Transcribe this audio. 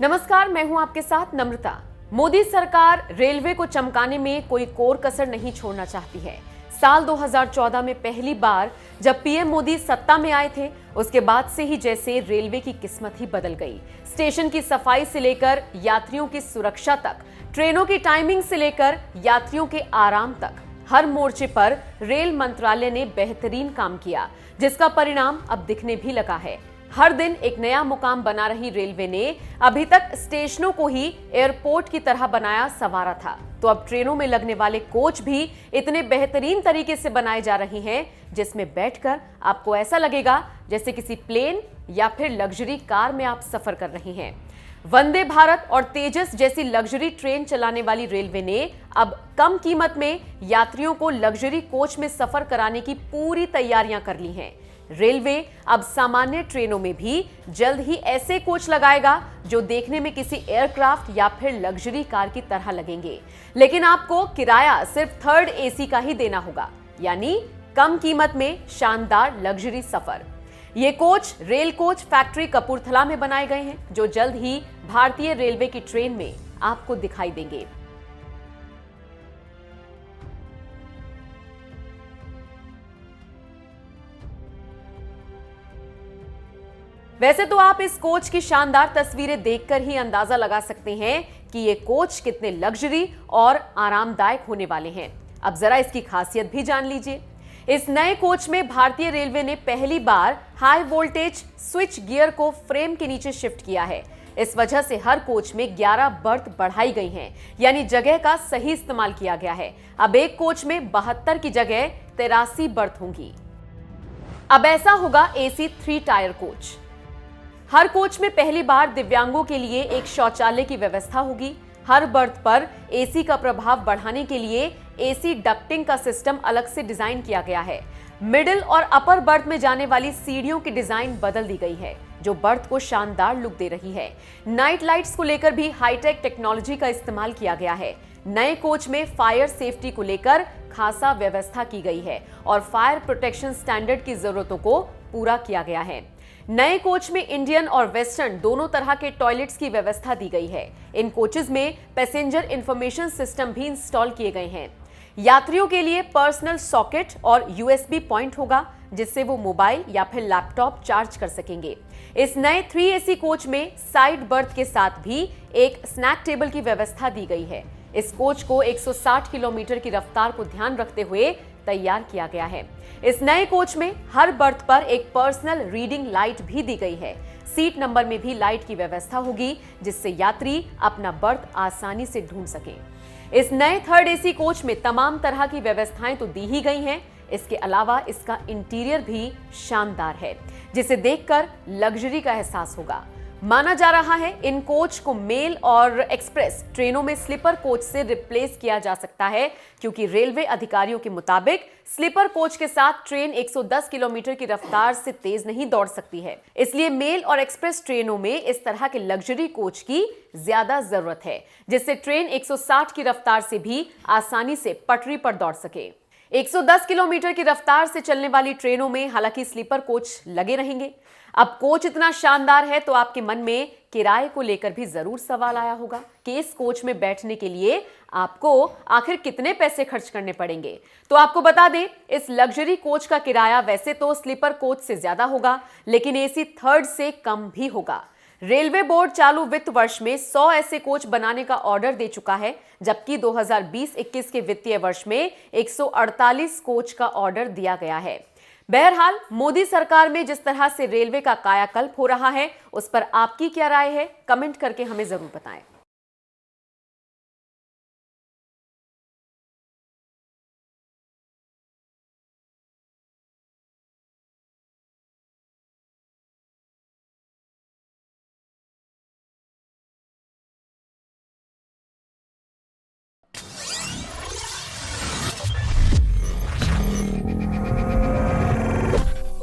नमस्कार, मैं हूं आपके साथ नम्रता। मोदी सरकार रेलवे को चमकाने में कोई कोर कसर नहीं छोड़ना चाहती है। साल 2014 में पहली बार जब पीएम मोदी सत्ता में आए थे, उसके बाद से ही जैसे रेलवे की किस्मत ही बदल गई। स्टेशन की सफाई से लेकर यात्रियों की सुरक्षा तक, ट्रेनों की टाइमिंग से लेकर यात्रियों के आराम तक, हर मोर्चे पर रेल मंत्रालय ने बेहतरीन काम किया, जिसका परिणाम अब दिखने भी लगा है। हर दिन एक नया मुकाम बना रही रेलवे ने अभी तक स्टेशनों को ही एयरपोर्ट की तरह बनाया संवारा था, तो अब ट्रेनों में लगने वाले कोच भी इतने बेहतरीन तरीके से बनाए जा रहे हैं जिसमें बैठकर आपको ऐसा लगेगा जैसे किसी प्लेन या फिर लग्जरी कार में आप सफर कर रहे हैं। वंदे भारत और तेजस जैसी लग्जरी ट्रेन चलाने वाली रेलवे ने अब कम कीमत में यात्रियों को लग्जरी कोच में सफर कराने की पूरी तैयारियां कर ली हैं। रेलवे अब सामान्य ट्रेनों में भी जल्द ही ऐसे कोच लगाएगा जो देखने में किसी एयरक्राफ्ट या फिर लग्जरी कार की तरह लगेंगे, लेकिन आपको किराया सिर्फ थर्ड एसी का ही देना होगा, यानी कम कीमत में शानदार लग्जरी सफर। ये coach rail coach factory Kapurthala में बनाए गए हैं, जो जल्द ही भारतीय रेलवे की ट्रेन में आपको दिखाई देंगे। वैसे तो आप इस कोच की शानदार तस्वीरें देखकर ही अंदाजा लगा सकते हैं कि ये कोच कितने लग्जरी और आरामदायक होने वाले हैं। अब जरा इसकी खासियत भी जान लीजिए। इस नए कोच में भारतीय रेलवे ने पहली बार हाई वोल्टेज स्विच गियर को फ्रेम के नीचे शिफ्ट किया है। इस वजह से हर कोच में 11 बर्थ बढ़ाई गई हैं, यानी जगह का सही इस्तेमाल किया गया है। अब एक कोच में 72 की जगह 83 बर्थ होंगी। अब ऐसा होगा एसी 3 टायर कोच। हर कोच में पहली बार दिव्यांगों के लिए एक शौचालय की व्यवस्था होगी। हर बर्थ पर एसी का प्रभाव बढ़ाने के लिए एसी डक्टिंग का सिस्टम अलग से डिजाइन किया गया है। मिडिल और अपर बर्थ में जाने वाली सीढ़ियों की डिजाइन बदल दी गई है, जो बर्थ को शानदार लुक दे रही है। नाइट लाइट्स को लेकर भी हाईटेक टेक्नोलॉजी का इस्तेमाल किया गया है। नए कोच में फायर सेफ्टी को लेकर खासा व्यवस्था की गई है और फायर प्रोटेक्शन स्टैंडर्ड की जरूरतों को पूरा किया गया है। नए कोच में इंडियन और वेस्टर्न दोनों तरह के टॉयलेट्स की व्यवस्था दी गई है। इन कोचेस में पैसेंजर इंफॉर्मेशन सिस्टम भी इंस्टॉल किए गए हैं। यात्रियों के लिए पर्सनल सॉकेट और यूएसबी पॉइंट होगा, जिससे वो मोबाइल या फिर लैपटॉप चार्ज कर सकेंगे। इस नए 3 एसी कोच में साइड बर्थ के साथ भी एक स्नैक टेबल की व्यवस्था दी गई है। इस कोच को 160 किलोमीटर की रफ्तार को ध्यान रखते हुए तैयार किया गया है। इस नए कोच में हर बर्थ पर एक पर्सनल रीडिंग लाइट भी दी गई है। सीट नंबर में भी लाइट की व्यवस्था होगी, जिससे यात्री अपना बर्थ आसानी से ढूंढ सकें। इस नए थर्ड एसी कोच में तमाम तरह की व्यवस्थाएं तो दी ही गई हैं, इसके अलावा इसका इंटीरियर भी शानदार है, जिसे देखकर लग्जरी का एहसास होगा। माना जा रहा है इन कोच को मेल और एक्सप्रेस ट्रेनों में स्लीपर कोच से रिप्लेस किया जा सकता है, क्योंकि रेलवे अधिकारियों के मुताबिक स्लीपर कोच के साथ ट्रेन 110 किलोमीटर की रफ्तार से तेज नहीं दौड़ सकती है। इसलिए मेल और एक्सप्रेस ट्रेनों में इस तरह के लग्जरी कोच की ज्यादा जरूरत है, जिससे ट्रेन 160 की रफ्तार से भी आसानी से पटरी पर दौड़ सके। 110 किलोमीटर की रफ्तार से चलने वाली ट्रेनों में हालांकि स्लीपर कोच लगे रहेंगे। अब कोच इतना शानदार है तो आपके मन में किराए को लेकर भी जरूर सवाल आया होगा कि इस कोच में बैठने के लिए आपको आखिर कितने पैसे खर्च करने पड़ेंगे। तो आपको बता दें, इस लग्जरी कोच का किराया वैसे तो स्लीपर कोच से ज्यादा होगा, लेकिन एसी थर्ड से कम भी होगा। रेलवे बोर्ड चालू वित्त वर्ष में 100 ऐसे कोच बनाने का ऑर्डर दे चुका है, जबकि 2020-21 के वित्तीय वर्ष में 148 कोच का ऑर्डर दिया गया है। बहरहाल, मोदी सरकार में जिस तरह से रेलवे का कायाकल्प हो रहा है, उस पर आपकी क्या राय है, कमेंट करके हमें जरूर बताएं।